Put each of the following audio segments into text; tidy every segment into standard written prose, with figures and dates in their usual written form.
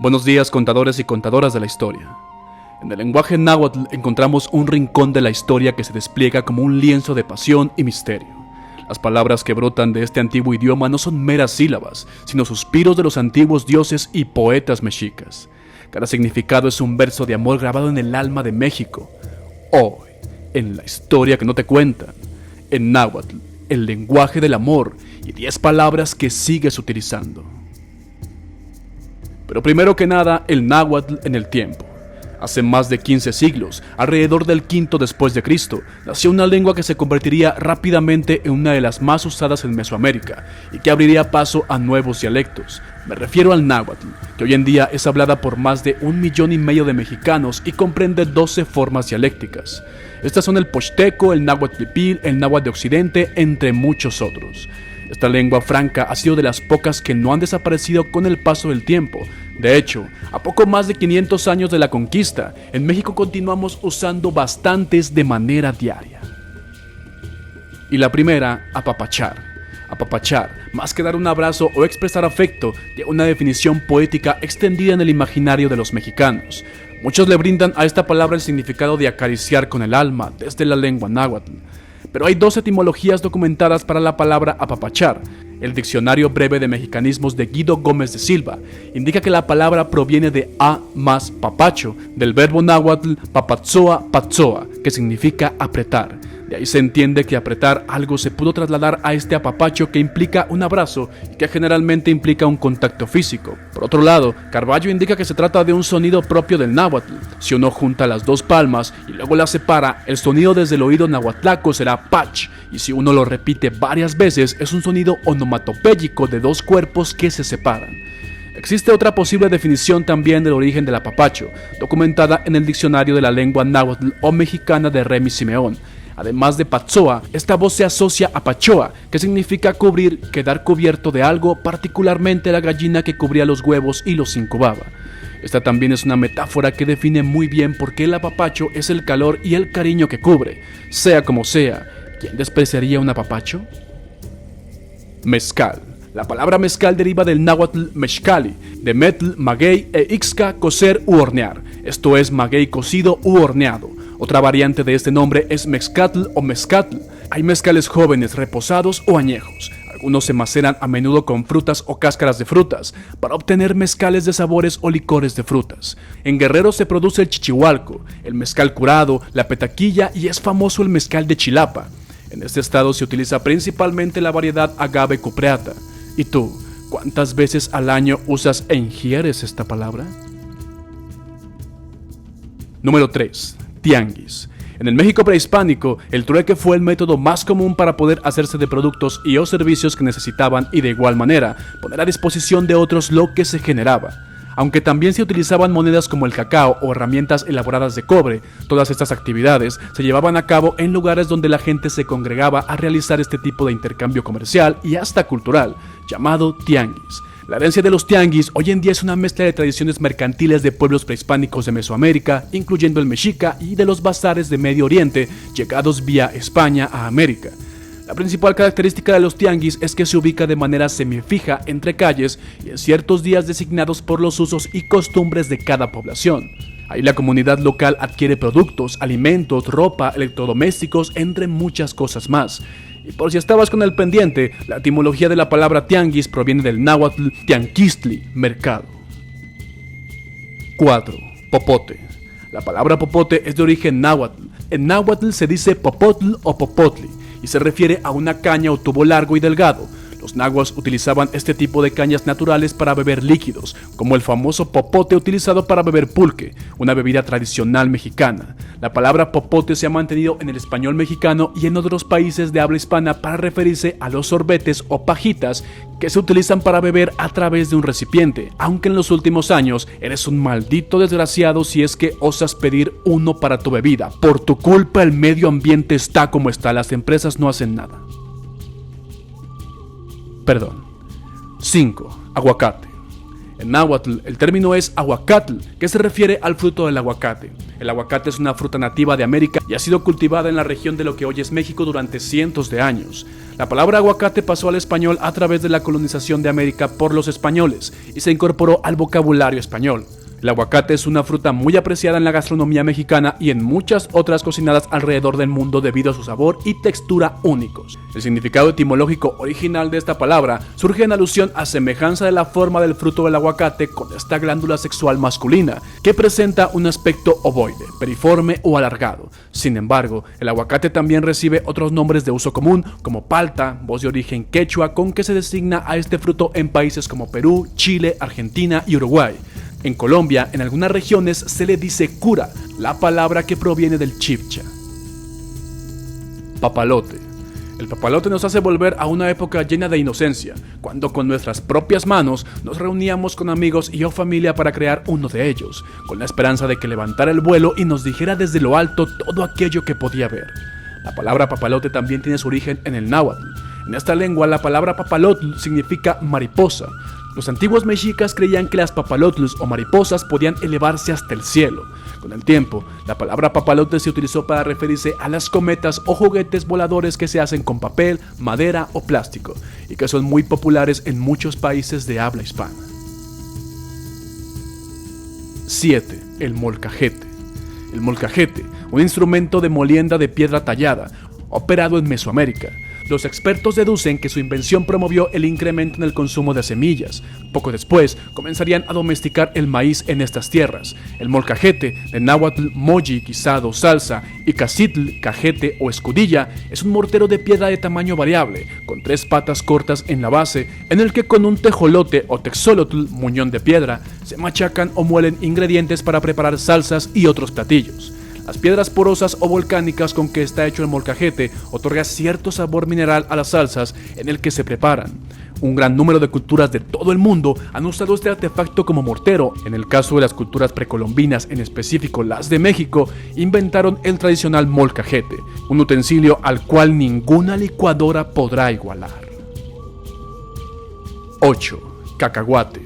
Buenos días, contadores y contadoras de la historia. En el lenguaje náhuatl encontramos un rincón de la historia que se despliega como un lienzo de pasión y misterio. Las palabras que brotan de este antiguo idioma no son meras sílabas, sino suspiros de los antiguos dioses y poetas mexicas. Cada significado es un verso de amor grabado en el alma de México. Hoy, en la historia que no te cuentan, en náhuatl, el lenguaje del amor y 10 palabras que sigues utilizando. Pero primero que nada, el náhuatl en el tiempo. Hace más de 15 siglos, alrededor del V después de Cristo, nació una lengua que se convertiría rápidamente en una de las más usadas en Mesoamérica y que abriría paso a nuevos dialectos. Me refiero al náhuatl, que hoy en día es hablada por más de 1,5 millones de mexicanos y comprende 12 formas dialécticas. Estas son el poxteco, el náhuatl pipil, el náhuatl de Occidente, entre muchos otros. Esta lengua franca ha sido de las pocas que no han desaparecido con el paso del tiempo. De hecho, a poco más de 500 años de la conquista, en México continuamos usando bastantes de manera diaria. Y la primera, apapachar. Apapachar, más que dar un abrazo o expresar afecto, tiene una definición poética extendida en el imaginario de los mexicanos. Muchos le brindan a esta palabra el significado de acariciar con el alma desde la lengua náhuatl. Pero hay 2 etimologías documentadas para la palabra apapachar. El Diccionario Breve de Mexicanismos de Guido Gómez de Silva indica que la palabra proviene de a más papacho, del verbo náhuatl papatzoa patzoa, que significa apretar. De ahí se entiende que apretar algo se pudo trasladar a este apapacho que implica un abrazo y que generalmente implica un contacto físico. Por otro lado, Carballo indica que se trata de un sonido propio del náhuatl. Si uno junta las 2 palmas y luego las separa, el sonido desde el oído nahuatlaco será pach, y si uno lo repite varias veces es un sonido onomatopéyico de 2 cuerpos que se separan. Existe otra posible definición también del origen del apapacho, documentada en el Diccionario de la Lengua Náhuatl o Mexicana de Remy Simeón. Además de patzoa, esta voz se asocia a pachoa, que significa cubrir, quedar cubierto de algo, particularmente la gallina que cubría los huevos y los incubaba. Esta también es una metáfora que define muy bien por qué el apapacho es el calor y el cariño que cubre. Sea como sea, ¿quién despreciaría un apapacho? Mezcal. La palabra mezcal deriva del náhuatl mexcali, de metl, maguey e ixca, cocer u hornear. Esto es maguey cocido u horneado. Otra variante de este nombre es mezcatl o mezcatl. Hay mezcales jóvenes, reposados o añejos. Algunos se maceran a menudo con frutas o cáscaras de frutas para obtener mezcales de sabores o licores de frutas. En Guerrero se produce el chichihualco, el mezcal curado, la petaquilla y es famoso el mezcal de Chilapa. En este estado se utiliza principalmente la variedad agave cupreata. ¿Y tú, cuántas veces al año usas e ingieres esta palabra? Número 3. Tianguis. En el México prehispánico, el trueque fue el método más común para poder hacerse de productos y o servicios que necesitaban y de igual manera poner a disposición de otros lo que se generaba. Aunque también se utilizaban monedas como el cacao o herramientas elaboradas de cobre, todas estas actividades se llevaban a cabo en lugares donde la gente se congregaba a realizar este tipo de intercambio comercial y hasta cultural, llamado tianguis. La herencia de los tianguis hoy en día es una mezcla de tradiciones mercantiles de pueblos prehispánicos de Mesoamérica, incluyendo el mexica, y de los bazares de Medio Oriente, llegados vía España a América. La principal característica de los tianguis es que se ubica de manera semifija entre calles y en ciertos días designados por los usos y costumbres de cada población. Ahí la comunidad local adquiere productos, alimentos, ropa, electrodomésticos, entre muchas cosas más. Y por si estabas con el pendiente, la etimología de la palabra tianguis proviene del náhuatl tianquistli, mercado. 4. Popote. La palabra popote es de origen náhuatl. En náhuatl se dice popotl o popotli y se refiere a una caña o tubo largo y delgado. Los nahuas utilizaban este tipo de cañas naturales para beber líquidos, como el famoso popote utilizado para beber pulque, una bebida tradicional mexicana. La palabra popote se ha mantenido en el español mexicano y en otros países de habla hispana para referirse a los sorbetes o pajitas que se utilizan para beber a través de un recipiente, aunque en los últimos años eres un maldito desgraciado si es que osas pedir uno para tu bebida. Por tu culpa el medio ambiente está como está, las empresas no hacen nada. 5. Aguacate. En náhuatl, el término es aguacatl, que se refiere al fruto del aguacate. El aguacate es una fruta nativa de América y ha sido cultivada en la región de lo que hoy es México durante cientos de años. La palabra aguacate pasó al español a través de la colonización de América por los españoles y se incorporó al vocabulario español. El aguacate es una fruta muy apreciada en la gastronomía mexicana y en muchas otras cocinadas alrededor del mundo debido a su sabor y textura únicos. El significado etimológico original de esta palabra surge en alusión a semejanza de la forma del fruto del aguacate con esta glándula sexual masculina, que presenta un aspecto ovoide, periforme o alargado. Sin embargo, el aguacate también recibe otros nombres de uso común, como palta, voz de origen quechua, con que se designa a este fruto en países como Perú, Chile, Argentina y Uruguay. En Colombia, en algunas regiones se le dice cura, la palabra que proviene del chibcha. Papalote. El papalote nos hace volver a una época llena de inocencia, cuando con nuestras propias manos nos reuníamos con amigos y o familia para crear uno de ellos, con la esperanza de que levantara el vuelo y nos dijera desde lo alto todo aquello que podía ver. La palabra papalote también tiene su origen en el náhuatl. En esta lengua, la palabra papalotl significa mariposa. Los antiguos mexicas creían que las papalotls o mariposas podían elevarse hasta el cielo. Con el tiempo, la palabra papalote se utilizó para referirse a las cometas o juguetes voladores que se hacen con papel, madera o plástico, y que son muy populares en muchos países de habla hispana. 7. El molcajete. El molcajete, un instrumento de molienda de piedra tallada, operado en Mesoamérica. Los expertos deducen que su invención promovió el incremento en el consumo de semillas. Poco después, comenzarían a domesticar el maíz en estas tierras. El molcajete, de náhuatl moji, guisado, salsa, y cacitl, cajete o escudilla, es un mortero de piedra de tamaño variable, con 3 patas cortas en la base, en el que con un tejolote o texolotl, muñón de piedra, se machacan o muelen ingredientes para preparar salsas y otros platillos. Las piedras porosas o volcánicas con que está hecho el molcajete otorga cierto sabor mineral a las salsas en el que se preparan. Un gran número de culturas de todo el mundo han usado este artefacto como mortero. En el caso de las culturas precolombinas, en específico las de México, inventaron el tradicional molcajete, un utensilio al cual ninguna licuadora podrá igualar. 8. Cacahuate.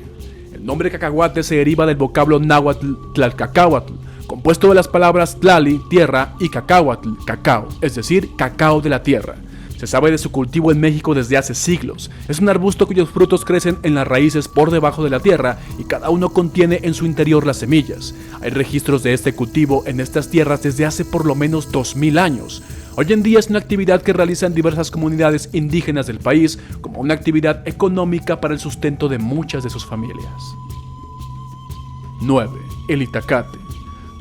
El nombre cacahuate se deriva del vocablo náhuatl tlalcacahuatl, compuesto de las palabras tlali, tierra, y cacahuatl, cacao, es decir, cacao de la tierra. Se sabe de su cultivo en México desde hace siglos. Es un arbusto cuyos frutos crecen en las raíces por debajo de la tierra y cada uno contiene en su interior las semillas. Hay registros de este cultivo en estas tierras desde hace por lo menos 2000 años. Hoy en día es una actividad que realizan diversas comunidades indígenas del país como una actividad económica para el sustento de muchas de sus familias. 9. El itacate.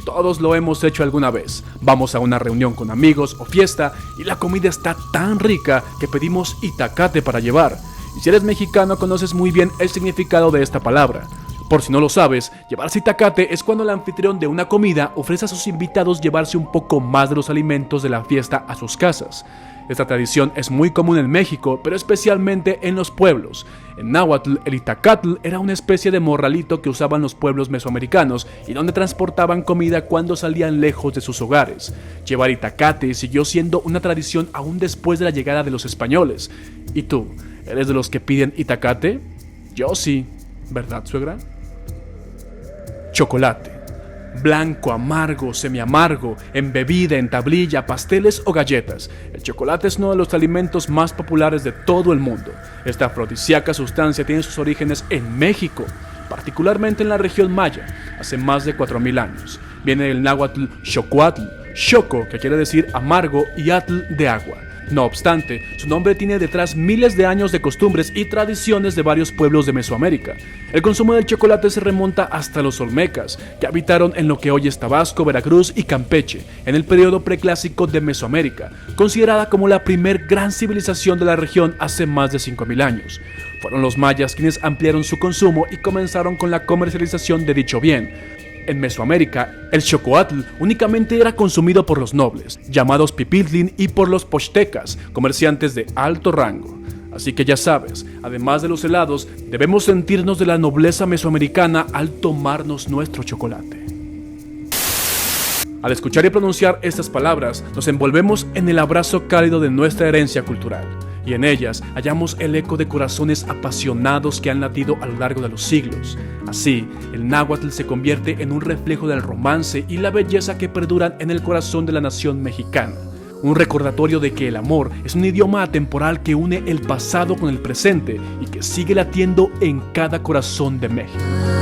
Todos lo hemos hecho alguna vez. Vamos a una reunión con amigos o fiesta y la comida está tan rica que pedimos itacate para llevar. Y si eres mexicano conoces muy bien el significado de esta palabra. Por si no lo sabes, llevarse itacate es cuando el anfitrión de una comida ofrece a sus invitados llevarse un poco más de los alimentos de la fiesta a sus casas. Esta tradición es muy común en México, pero especialmente en los pueblos. En náhuatl, el itacatl era una especie de morralito que usaban los pueblos mesoamericanos y donde transportaban comida cuando salían lejos de sus hogares. Llevar itacate siguió siendo una tradición aún después de la llegada de los españoles. ¿Y tú, eres de los que piden itacate? Yo sí, ¿verdad, suegra? Chocolate. Blanco, amargo, semiamargo, en bebida, en tablilla, pasteles o galletas. El chocolate es uno de los alimentos más populares de todo el mundo. Esta afrodisíaca sustancia tiene sus orígenes en México, particularmente en la región maya, hace más de 4000 años. Viene del náhuatl xocoatl, xoco, que quiere decir amargo, y atl, de agua. No obstante, su nombre tiene detrás miles de años de costumbres y tradiciones de varios pueblos de Mesoamérica. El consumo del chocolate se remonta hasta los olmecas, que habitaron en lo que hoy es Tabasco, Veracruz y Campeche, en el periodo preclásico de Mesoamérica, considerada como la primer gran civilización de la región hace más de 5000 años. Fueron los mayas quienes ampliaron su consumo y comenzaron con la comercialización de dicho bien. En Mesoamérica, el xocoatl únicamente era consumido por los nobles, llamados pipitlin, y por los pochtecas, comerciantes de alto rango. Así que ya sabes, además de los helados, debemos sentirnos de la nobleza mesoamericana al tomarnos nuestro chocolate. Al escuchar y pronunciar estas palabras, nos envolvemos en el abrazo cálido de nuestra herencia cultural. Y en ellas hallamos el eco de corazones apasionados que han latido a lo largo de los siglos. Así, el náhuatl se convierte en un reflejo del romance y la belleza que perduran en el corazón de la nación mexicana. un recordatorio de que el amor es un idioma atemporal que une el pasado con el presente y que sigue latiendo en cada corazón de México.